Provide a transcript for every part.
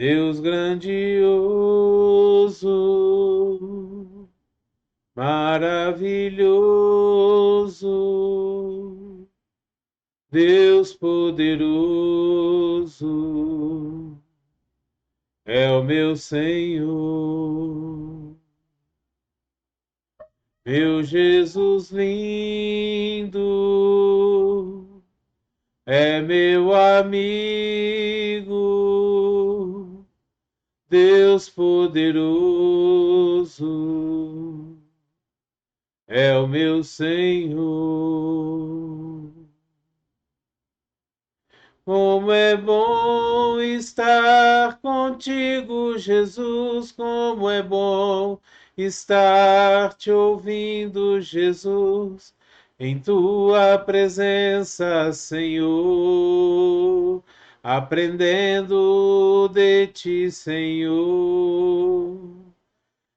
Deus grandioso, maravilhoso, Deus poderoso, é o meu Senhor. Meu Jesus lindo, é meu amigo, Deus poderoso, é o meu Senhor. Como é bom estar contigo, Jesus, como é bom estar te ouvindo, Jesus, em tua presença, Senhor, aprendendo de ti, Senhor.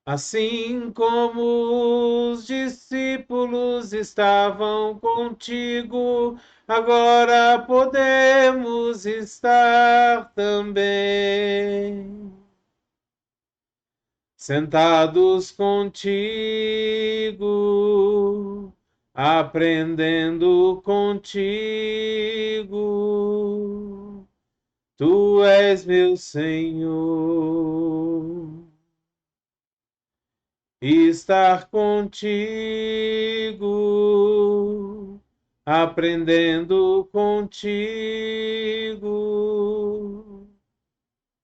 Assim como os discípulos estavam contigo, agora podemos estar também. Sentados contigo, aprendendo contigo, tu és meu Senhor. Estar contigo, aprendendo contigo,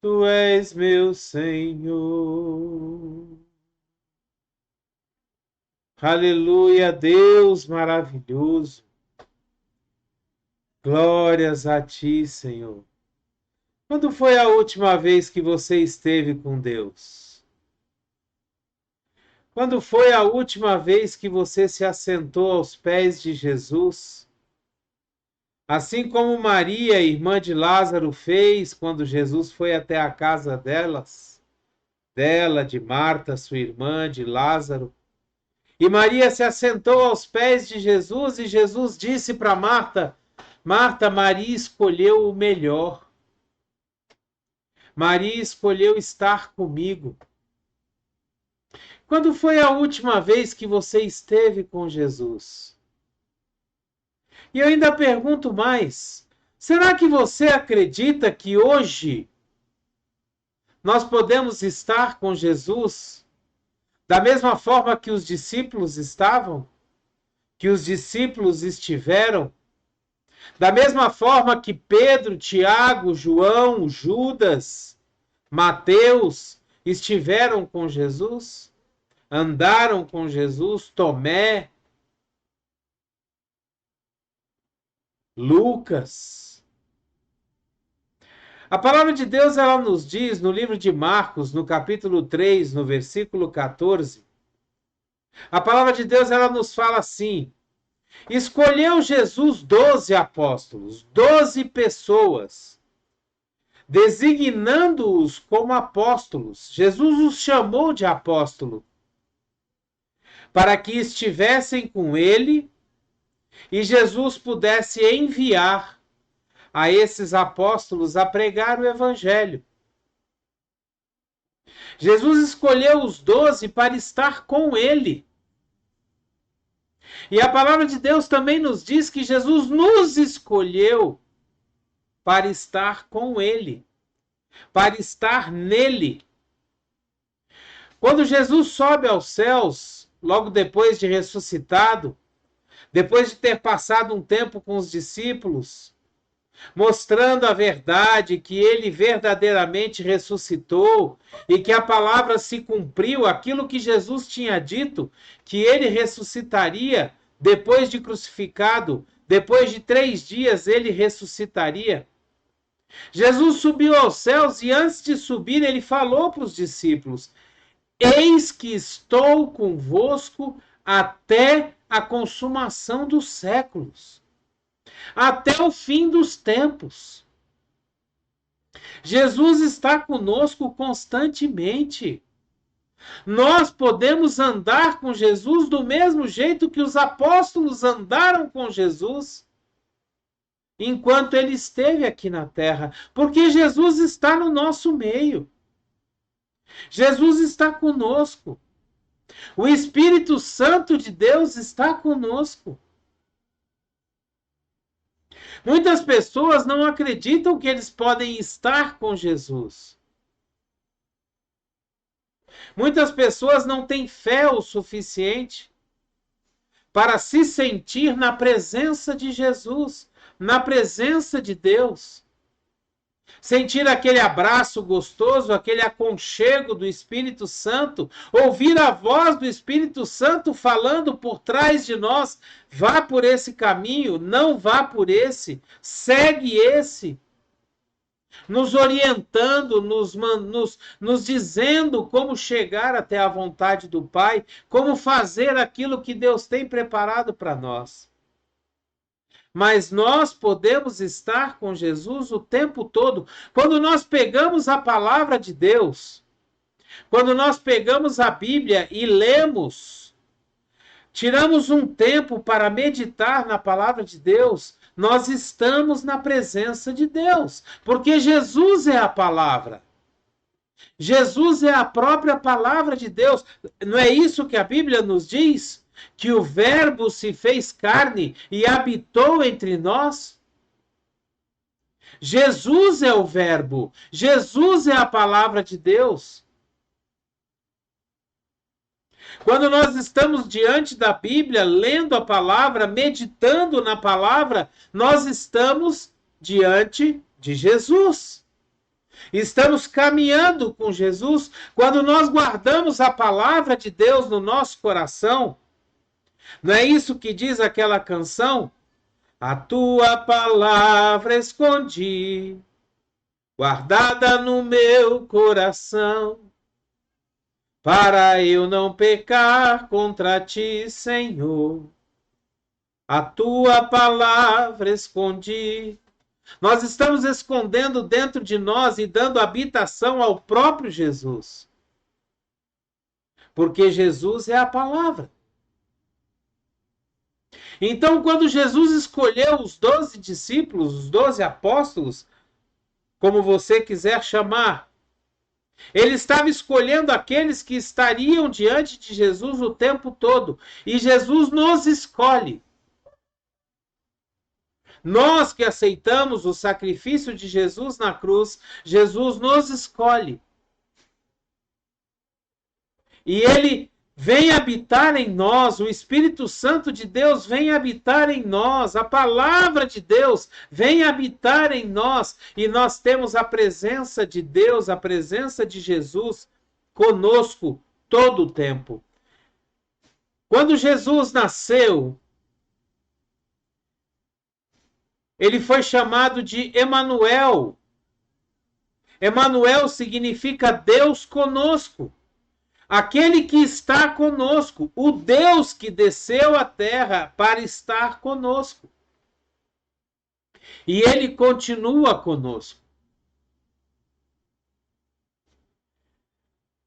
tu és meu Senhor. Aleluia, Deus maravilhoso. Glórias a ti, Senhor. Quando foi a última vez que você esteve com Deus? Quando foi a última vez que você se assentou aos pés de Jesus? Assim como Maria, irmã de Lázaro, fez quando Jesus foi até a casa dela, de Marta, sua irmã, de Lázaro. E Maria se assentou aos pés de Jesus e Jesus disse para Marta: Marta, Maria escolheu o melhor. Maria escolheu estar comigo. Quando foi a última vez que você esteve com Jesus? E eu ainda pergunto mais: será que você acredita que hoje nós podemos estar com Jesus da mesma forma que os discípulos estavam? Que os discípulos estiveram? Da mesma forma que Pedro, Tiago, João, Judas, Mateus estiveram com Jesus? Andaram com Jesus? Tomé, Lucas. A palavra de Deus, ela nos diz no livro de Marcos, no capítulo 3, no versículo 14, a palavra de Deus, ela nos fala assim: escolheu Jesus 12 apóstolos, 12 pessoas, designando-os como apóstolos. Jesus os chamou de apóstolo, para que estivessem com ele e Jesus pudesse enviar a esses apóstolos a pregar o evangelho. Jesus escolheu os 12 para estar com ele. E a palavra de Deus também nos diz que Jesus nos escolheu para estar com ele, para estar nele. Quando Jesus sobe aos céus, logo depois de ressuscitado, depois de ter passado um tempo com os discípulos, mostrando a verdade que ele verdadeiramente ressuscitou e que a palavra se cumpriu, aquilo que Jesus tinha dito, que ele ressuscitaria depois de crucificado, depois de 3 dias ele ressuscitaria. Jesus subiu aos céus e antes de subir ele falou para os discípulos: eis que estou convosco até a consumação dos séculos, até o fim dos tempos. Jesus está conosco constantemente. Nós podemos andar com Jesus do mesmo jeito que os apóstolos andaram com Jesus. enquanto ele esteve aqui na terra, porque Jesus está no nosso meio. Jesus está conosco. O Espírito Santo de Deus está conosco. Muitas pessoas não acreditam que eles podem estar com Jesus. Muitas pessoas não têm fé o suficiente para se sentir na presença de Jesus, na presença de Deus. Sentir aquele abraço gostoso, aquele aconchego do Espírito Santo, ouvir a voz do Espírito Santo falando por trás de nós: vá por esse caminho, não vá por esse, segue esse. Nos orientando, nos dizendo como chegar até a vontade do Pai, como fazer aquilo que Deus tem preparado para nós. Mas nós podemos estar com Jesus o tempo todo. Quando nós pegamos a palavra de Deus, quando nós pegamos a Bíblia e lemos, tiramos um tempo para meditar na palavra de Deus, nós estamos na presença de Deus, porque Jesus é a palavra. Jesus é a própria palavra de Deus. Não é isso que a Bíblia nos diz? Que o Verbo se fez carne e habitou entre nós? Jesus é o Verbo. Jesus é a palavra de Deus. Quando nós estamos diante da Bíblia, lendo a palavra, meditando na palavra, nós estamos diante de Jesus. Estamos caminhando com Jesus. Quando nós guardamos a palavra de Deus no nosso coração, não é isso que diz aquela canção? A tua palavra escondi, guardada no meu coração, para eu não pecar contra ti, Senhor. A tua palavra escondi. Nós estamos escondendo dentro de nós e dando habitação ao próprio Jesus. Porque Jesus é a palavra. Então, quando Jesus escolheu os 12 discípulos, os 12 apóstolos, como você quiser chamar, ele estava escolhendo aqueles que estariam diante de Jesus o tempo todo. E Jesus nos escolhe. Nós que aceitamos o sacrifício de Jesus na cruz, Jesus nos escolhe. E ele vem habitar em nós, o Espírito Santo de Deus vem habitar em nós, a palavra de Deus vem habitar em nós, e nós temos a presença de Deus, a presença de Jesus conosco todo o tempo. Quando Jesus nasceu, ele foi chamado de Emanuel. Emanuel significa Deus conosco. Aquele que está conosco, o Deus que desceu à terra para estar conosco. E ele continua conosco.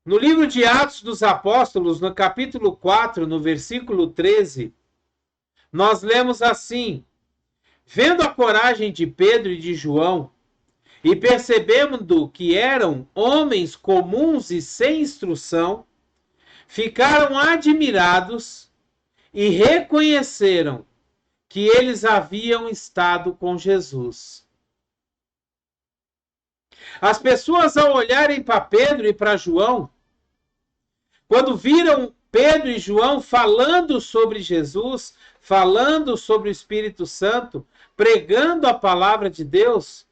No livro de Atos dos Apóstolos, no capítulo 4, no versículo 13, nós lemos assim: vendo a coragem de Pedro e de João, e percebendo que eram homens comuns e sem instrução, ficaram admirados e reconheceram que eles haviam estado com Jesus. As pessoas, ao olharem para Pedro e para João, quando viram Pedro e João falando sobre Jesus, falando sobre o Espírito Santo, pregando a palavra de Deus,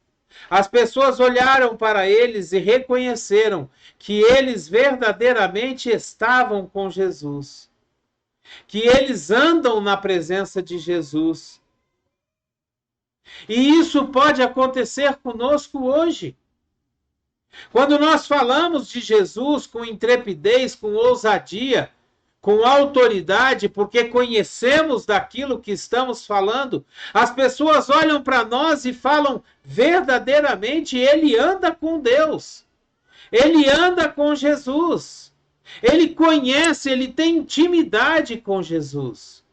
as pessoas olharam para eles e reconheceram que eles verdadeiramente estavam com Jesus, que eles andam na presença de Jesus. E isso pode acontecer conosco hoje. Quando nós falamos de Jesus com intrepidez, com ousadia, com autoridade, porque conhecemos daquilo que estamos falando, as pessoas olham para nós e falam: verdadeiramente ele anda com Deus, ele anda com Jesus, ele conhece, ele tem intimidade com Jesus.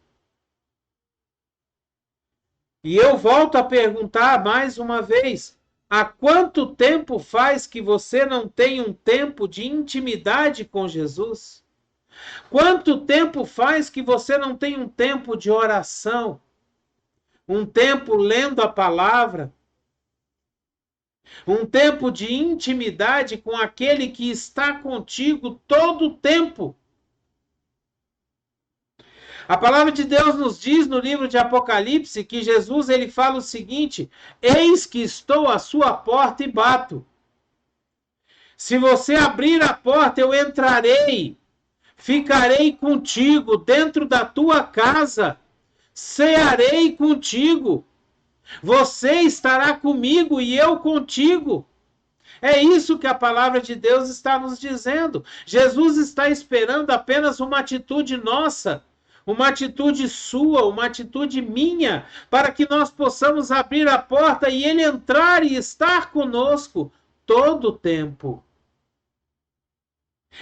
E eu volto a perguntar mais uma vez: há quanto tempo faz que você não tem um tempo de intimidade com Jesus? Quanto tempo faz que você não tem um tempo de oração? Um tempo lendo a palavra? Um tempo de intimidade com aquele que está contigo todo o tempo? A palavra de Deus nos diz no livro de Apocalipse que Jesus ele fala o seguinte: eis que estou à sua porta e bato. Se você abrir a porta, eu entrarei, ficarei contigo dentro da tua casa, cearei contigo. Você estará comigo e eu contigo. É isso que a palavra de Deus está nos dizendo. Jesus está esperando apenas uma atitude nossa, uma atitude sua, uma atitude minha, para que nós possamos abrir a porta e ele entrar e estar conosco todo o tempo.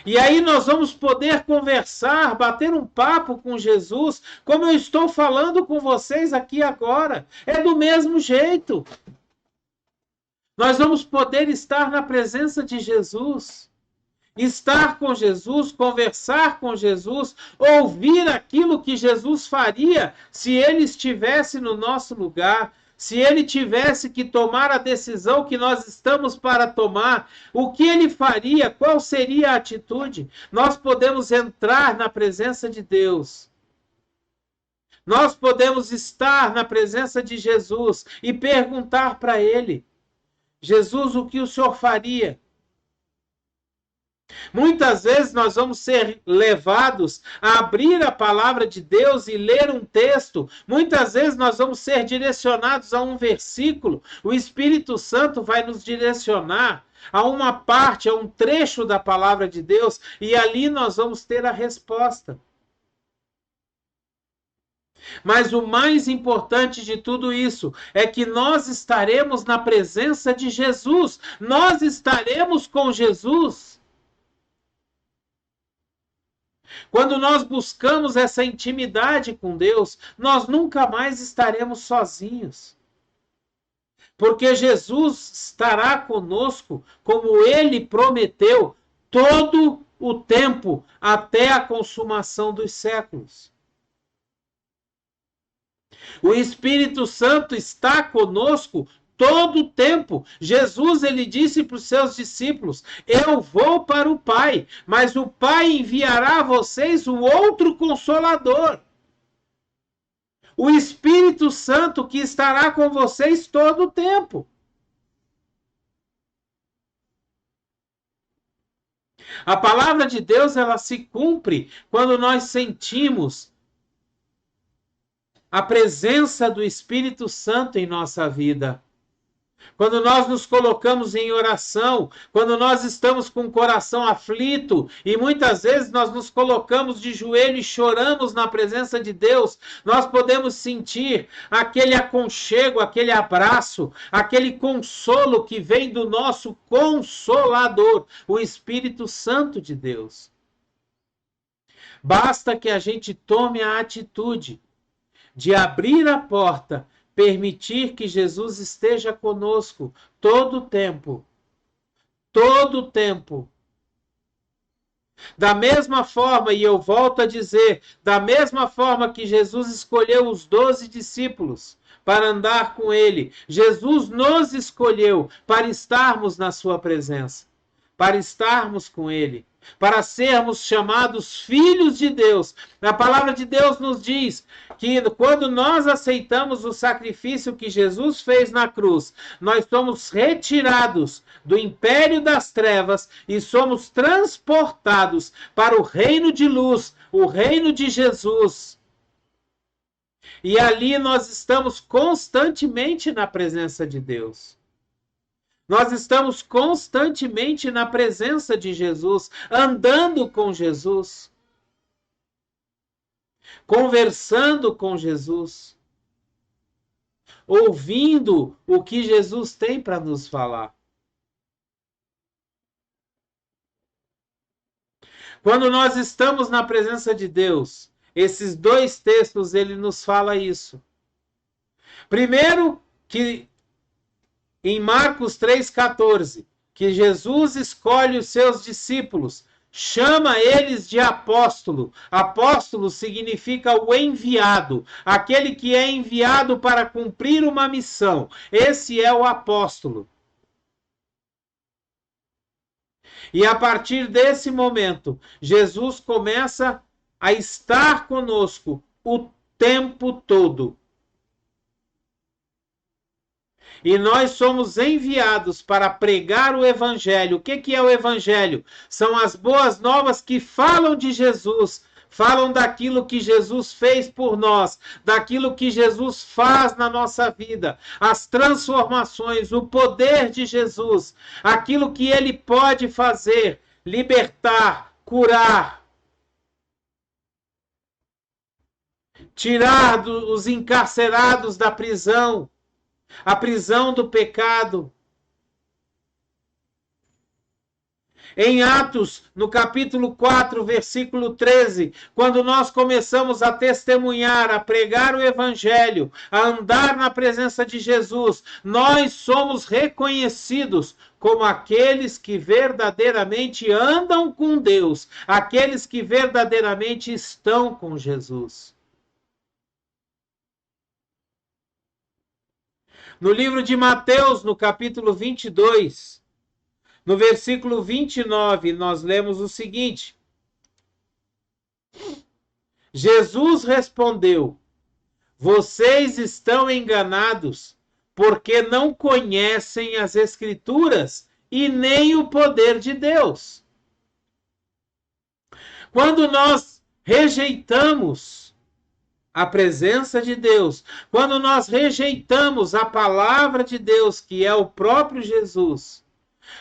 E aí nós vamos poder conversar, bater um papo com Jesus, como eu estou falando com vocês aqui agora. É do mesmo jeito. Nós vamos poder estar na presença de Jesus, estar com Jesus, conversar com Jesus, ouvir aquilo que Jesus faria se ele estivesse no nosso lugar, se ele tivesse que tomar a decisão que nós estamos para tomar, o que ele faria, qual seria a atitude? Nós podemos entrar na presença de Deus. Nós podemos estar na presença de Jesus e perguntar para ele: Jesus, o que o Senhor faria? Muitas vezes nós vamos ser levados a abrir a palavra de Deus e ler um texto. Muitas vezes nós vamos ser direcionados a um versículo. O Espírito Santo vai nos direcionar a uma parte, a um trecho da palavra de Deus, e ali nós vamos ter a resposta. Mas o mais importante de tudo isso é que nós estaremos na presença de Jesus. Nós estaremos com Jesus. Quando nós buscamos essa intimidade com Deus, nós nunca mais estaremos sozinhos. Porque Jesus estará conosco, como ele prometeu, todo o tempo, até a consumação dos séculos. O Espírito Santo está conosco todo o tempo. Jesus ele disse para os seus discípulos: eu vou para o Pai, mas o Pai enviará a vocês o outro Consolador, o Espírito Santo, que estará com vocês todo o tempo. A palavra de Deus ela se cumpre quando nós sentimos a presença do Espírito Santo em nossa vida. Quando nós nos colocamos em oração, quando nós estamos com o coração aflito e muitas vezes nós nos colocamos de joelho e choramos na presença de Deus, nós podemos sentir aquele aconchego, aquele abraço, aquele consolo que vem do nosso Consolador, o Espírito Santo de Deus. Basta que a gente tome a atitude de abrir a porta, permitir que Jesus esteja conosco todo o tempo. Todo o tempo. Da mesma forma, e eu volto a dizer, da mesma forma que Jesus escolheu os 12 discípulos para andar com ele, Jesus nos escolheu para estarmos na sua presença, para estarmos com ele, para sermos chamados filhos de Deus. A palavra de Deus nos diz que quando nós aceitamos o sacrifício que Jesus fez na cruz, nós somos retirados do império das trevas e somos transportados para o reino de luz, o reino de Jesus. E ali nós estamos constantemente na presença de Deus. Nós estamos constantemente na presença de Jesus, andando com Jesus, conversando com Jesus, ouvindo o que Jesus tem para nos falar. Quando nós estamos na presença de Deus, esses dois textos ele nos fala isso. Primeiro, que em Marcos 3,14, que Jesus escolhe os seus discípulos, chama eles de apóstolo. Apóstolo significa o enviado, aquele que é enviado para cumprir uma missão. Esse é o apóstolo. E a partir desse momento, Jesus começa a estar conosco o tempo todo. E nós somos enviados para pregar o Evangelho. O que é o Evangelho? São as boas novas que falam de Jesus, falam daquilo que Jesus fez por nós, daquilo que Jesus faz na nossa vida, as transformações, o poder de Jesus, aquilo que ele pode fazer, libertar, curar, tirar os encarcerados da prisão, a prisão do pecado. Em Atos, no capítulo 4, versículo 13, quando nós começamos a testemunhar, a pregar o Evangelho, a andar na presença de Jesus, nós somos reconhecidos como aqueles que verdadeiramente andam com Deus, aqueles que verdadeiramente estão com Jesus. No livro de Mateus, no capítulo 22, no versículo 29, nós lemos o seguinte: Jesus respondeu: vocês estão enganados, porque não conhecem as Escrituras e nem o poder de Deus. Quando nós rejeitamos a presença de Deus, quando nós rejeitamos a palavra de Deus, que é o próprio Jesus,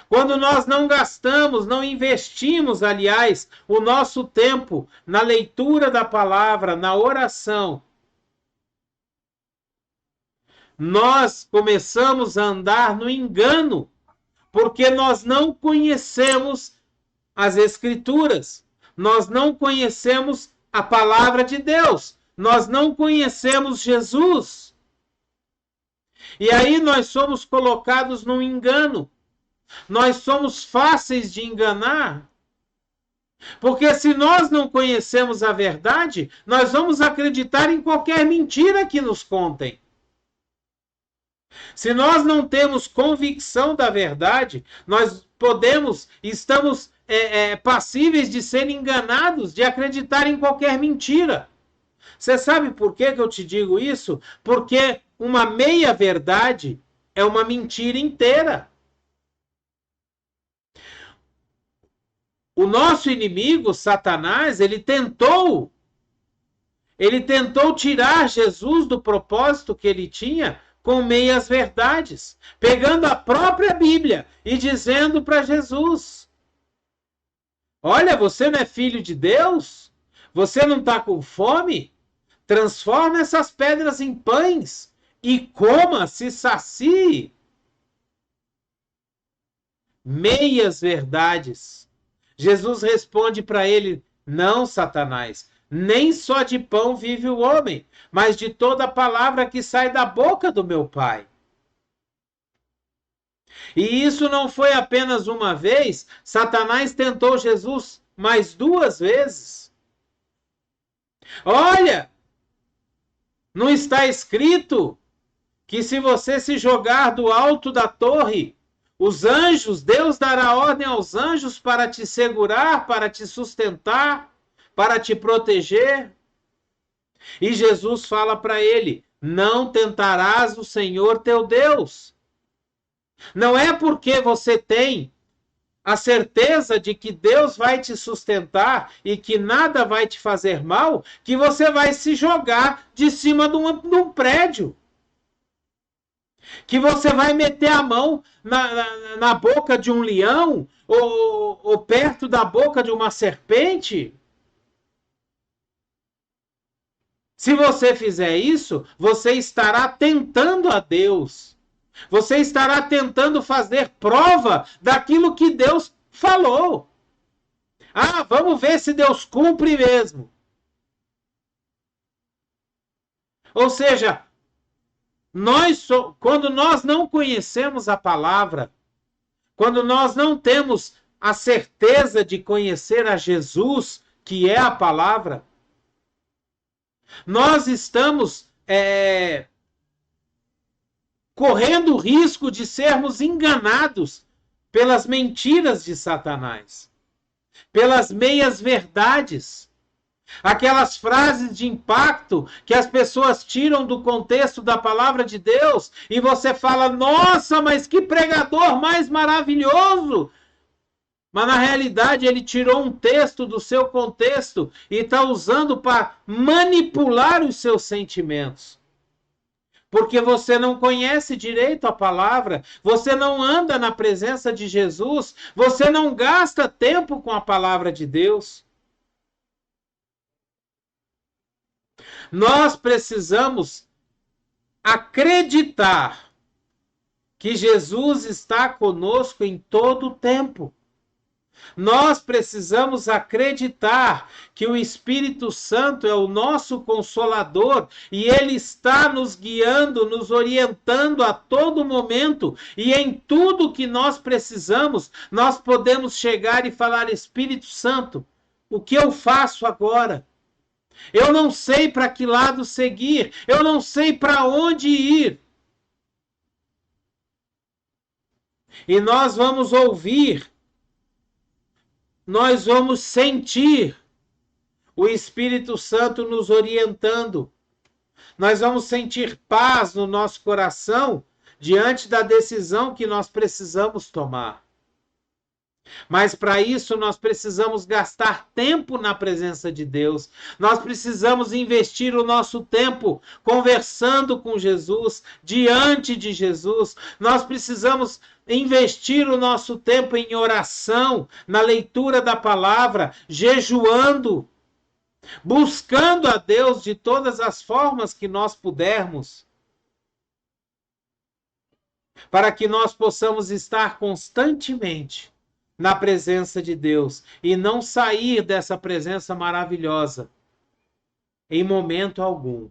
quando nós não gastamos, não investimos, aliás, o nosso tempo na leitura da palavra, na oração, nós começamos a andar no engano, porque nós não conhecemos as Escrituras, nós não conhecemos a palavra de Deus, nós não conhecemos Jesus. E aí nós somos colocados num engano. Nós somos fáceis de enganar. Porque se nós não conhecemos a verdade, nós vamos acreditar em qualquer mentira que nos contem. Se nós não temos convicção da verdade, nós estamos passíveis de ser enganados, de acreditar em qualquer mentira. Você sabe por que eu te digo isso? Porque uma meia-verdade é uma mentira inteira. O nosso inimigo, Satanás, ele tentou tirar Jesus do propósito que ele tinha com meias-verdades, pegando a própria Bíblia e dizendo para Jesus: olha, você não é filho de Deus? Você não está com fome? Transforma essas pedras em pães e coma, se sacie. Meias verdades. Jesus responde para ele: não, Satanás, nem só de pão vive o homem, mas de toda palavra que sai da boca do meu Pai. E isso não foi apenas uma vez, Satanás tentou Jesus mais 2 vezes. Olha, não está escrito que se você se jogar do alto da torre, os anjos, Deus dará ordem aos anjos para te segurar, para te sustentar, para te proteger? E Jesus fala para ele: não tentarás o Senhor teu Deus. Não é porque você tem a certeza de que Deus vai te sustentar e que nada vai te fazer mal, que você vai se jogar de cima de um prédio. Que você vai meter a mão na boca de um leão ou perto da boca de uma serpente. Se você fizer isso, você estará tentando a Deus. Você estará tentando fazer prova daquilo que Deus falou. Ah, vamos ver se Deus cumpre mesmo. Ou seja, Quando nós não conhecemos a palavra, quando nós não temos a certeza de conhecer a Jesus, que é a palavra, nós estamos correndo o risco de sermos enganados pelas mentiras de Satanás, pelas meias-verdades, aquelas frases de impacto que as pessoas tiram do contexto da palavra de Deus e você fala, nossa, mas que pregador mais maravilhoso! Mas na realidade ele tirou um texto do seu contexto e está usando para manipular os seus sentimentos. Porque você não conhece direito a palavra, você não anda na presença de Jesus, você não gasta tempo com a palavra de Deus. Nós precisamos acreditar que Jesus está conosco em todo o tempo. Nós precisamos acreditar que o Espírito Santo é o nosso consolador e ele está nos guiando, nos orientando a todo momento e em tudo que nós precisamos, nós podemos chegar e falar, Espírito Santo, o que eu faço agora? Eu não sei para que lado seguir, eu não sei para onde ir. E nós vamos ouvir, nós vamos sentir o Espírito Santo nos orientando. Nós vamos sentir paz no nosso coração diante da decisão que nós precisamos tomar. Mas para isso nós precisamos gastar tempo na presença de Deus. Nós precisamos investir o nosso tempo conversando com Jesus, diante de Jesus. Nós precisamos investir o nosso tempo em oração, na leitura da palavra, jejuando, buscando a Deus de todas as formas que nós pudermos, para que nós possamos estar constantemente na presença de Deus e não sair dessa presença maravilhosa em momento algum.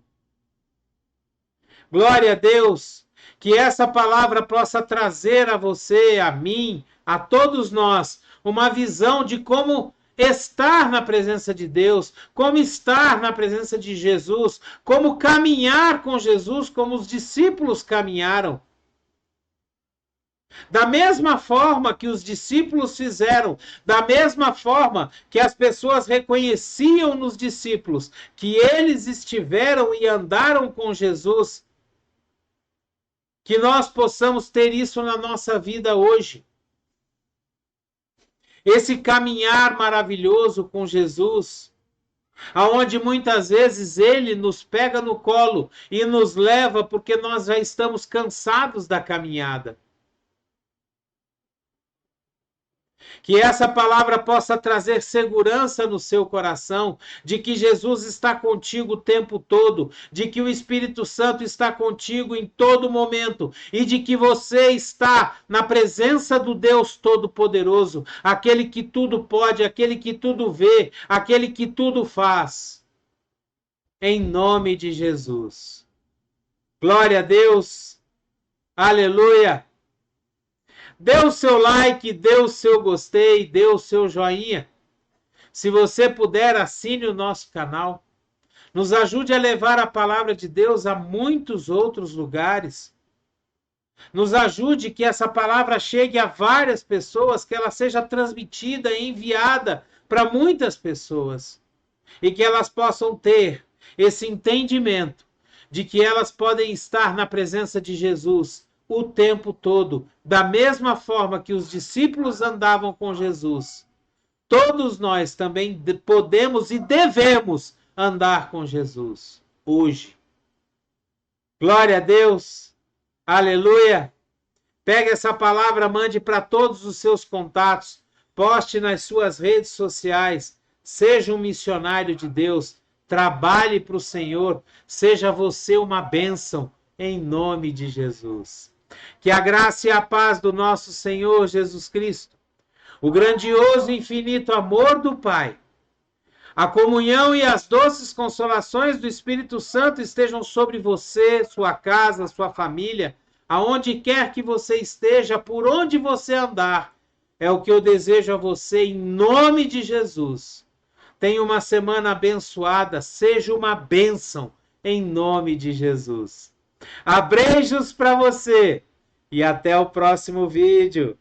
Glória a Deus, que essa palavra possa trazer a você, a mim, a todos nós, uma visão de como estar na presença de Deus, como estar na presença de Jesus, como caminhar com Jesus, como os discípulos caminharam. Da mesma forma que os discípulos fizeram, da mesma forma que as pessoas reconheciam nos discípulos que eles estiveram e andaram com Jesus, que nós possamos ter isso na nossa vida hoje. Esse caminhar maravilhoso com Jesus, aonde muitas vezes ele nos pega no colo e nos leva porque nós já estamos cansados da caminhada. Que essa palavra possa trazer segurança no seu coração, de que Jesus está contigo o tempo todo, de que o Espírito Santo está contigo em todo momento, e de que você está na presença do Deus Todo-Poderoso, aquele que tudo pode, aquele que tudo vê, aquele que tudo faz. Em nome de Jesus. Glória a Deus. Aleluia. Dê o seu like, dê o seu gostei, dê o seu joinha. Se você puder, assine o nosso canal. Nos ajude a levar a palavra de Deus a muitos outros lugares. Nos ajude que essa palavra chegue a várias pessoas, que ela seja transmitida e enviada para muitas pessoas. E que elas possam ter esse entendimento de que elas podem estar na presença de Jesus o tempo todo, da mesma forma que os discípulos andavam com Jesus. Todos nós também podemos e devemos andar com Jesus hoje. Glória a Deus. Aleluia. Pegue essa palavra, mande para todos os seus contatos, poste nas suas redes sociais, seja um missionário de Deus, trabalhe para o Senhor, seja você uma bênção, em nome de Jesus. Que a graça e a paz do nosso Senhor Jesus Cristo, o grandioso e infinito amor do Pai, A comunhão e as doces consolações do Espírito Santo estejam sobre você, sua casa, sua família, aonde quer que você esteja, por onde você andar. É o que eu desejo a você em nome de Jesus. Tenha uma semana abençoada, seja uma bênção em nome de Jesus. Abreijos para você e até o próximo vídeo.